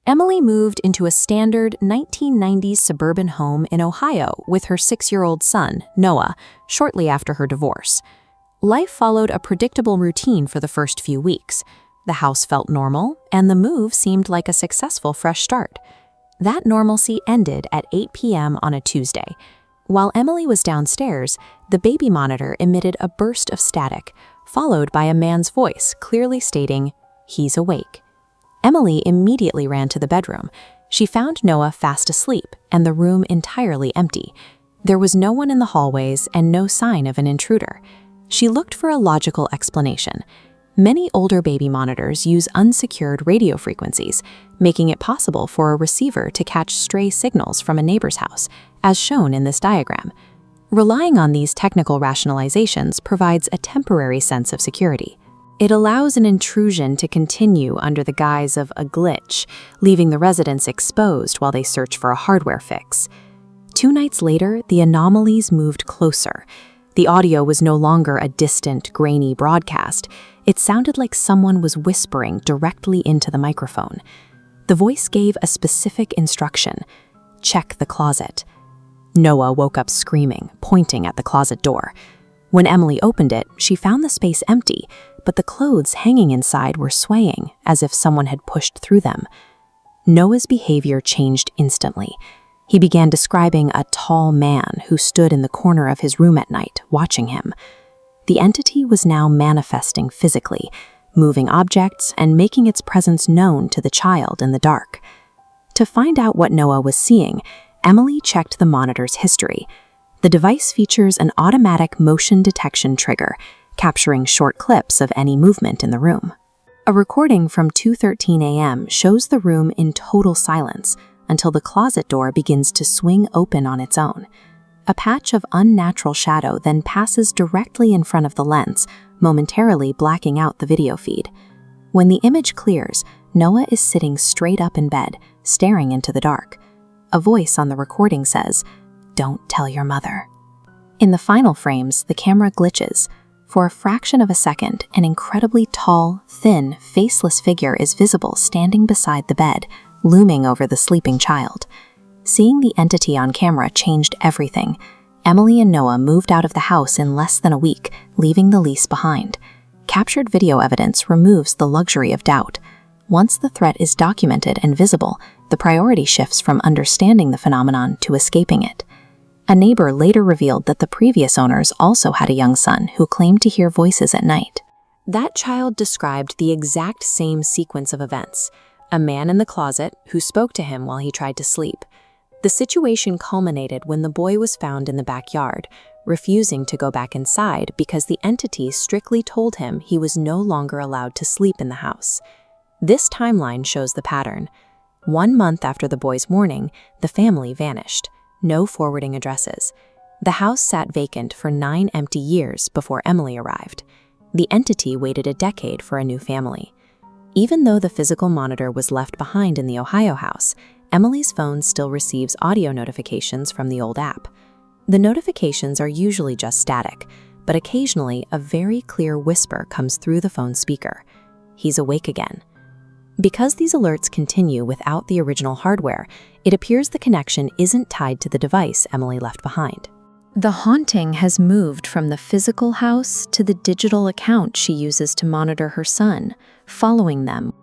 Emily moved into a standard 1990s suburban home in Ohio with her 6-year-old son, Noah, shortly after her divorce. Life followed a predictable routine for the first few weeks. The house felt normal, and the move seemed like a successful fresh start. That normalcy ended at 8 p.m. on a Tuesday. While Emily was downstairs, the baby monitor emitted a burst of static, followed by a man's voice clearly stating, "He's awake." Emily immediately ran to the bedroom. She found Noah fast asleep and the room entirely empty. There was no one in the hallways and no sign of an intruder. She looked for a logical explanation. Many older baby monitors use unsecured radio frequencies, making it possible for a receiver to catch stray signals from a neighbor's house, as shown in this diagram. Relying on these technical rationalizations provides a temporary sense of security. It allows an intrusion to continue under the guise of a glitch, leaving the residents exposed while they search for a hardware fix. 2 nights later, the anomalies moved closer. The audio was no longer a distant, grainy broadcast. It sounded like someone was whispering directly into the microphone. The voice gave a specific instruction: check the closet. Noah woke up screaming, pointing at the closet door. When Emily opened it, she found the space empty, but the clothes hanging inside were swaying, as if someone had pushed through them. Noah's behavior changed instantly. He began describing a tall man who stood in the corner of his room at night, watching him. The entity was now manifesting physically, moving objects and making its presence known to the child in the dark. To find out what Noah was seeing, Emily checked the monitor's history. The device features an automatic motion detection trigger, capturing short clips of any movement in the room. A recording from 2:13 a.m. shows the room in total silence until the closet door begins to swing open on its own. A patch of unnatural shadow then passes directly in front of the lens, momentarily blacking out the video feed. When the image clears, Noah is sitting straight up in bed, staring into the dark. A voice on the recording says, "Don't tell your mother." In the final frames, the camera glitches. For a fraction of a second, an incredibly tall, thin, faceless figure is visible standing beside the bed, looming over the sleeping child. Seeing the entity on camera changed everything. Emily and Noah moved out of the house in less than a week, leaving the lease behind. Captured video evidence removes the luxury of doubt. Once the threat is documented and visible, the priority shifts from understanding the phenomenon to escaping it. A neighbor later revealed that the previous owners also had a young son who claimed to hear voices at night. That child described the exact same sequence of events: a man in the closet who spoke to him while he tried to sleep. The situation culminated when the boy was found in the backyard, refusing to go back inside because the entity strictly told him he was no longer allowed to sleep in the house. This timeline shows the pattern. 1 month after the boy's warning, the family vanished. No forwarding addresses. The house sat vacant for 9 empty years before Emily arrived. The entity waited a decade for a new family. Even though the physical monitor was left behind in the Ohio house, Emily's phone still receives audio notifications from the old app. The notifications are usually just static, but occasionally a very clear whisper comes through the phone speaker: "He's awake again." Because these alerts continue without the original hardware, it appears the connection isn't tied to the device Emily left behind. The haunting has moved from the physical house to the digital account she uses to monitor her son, following them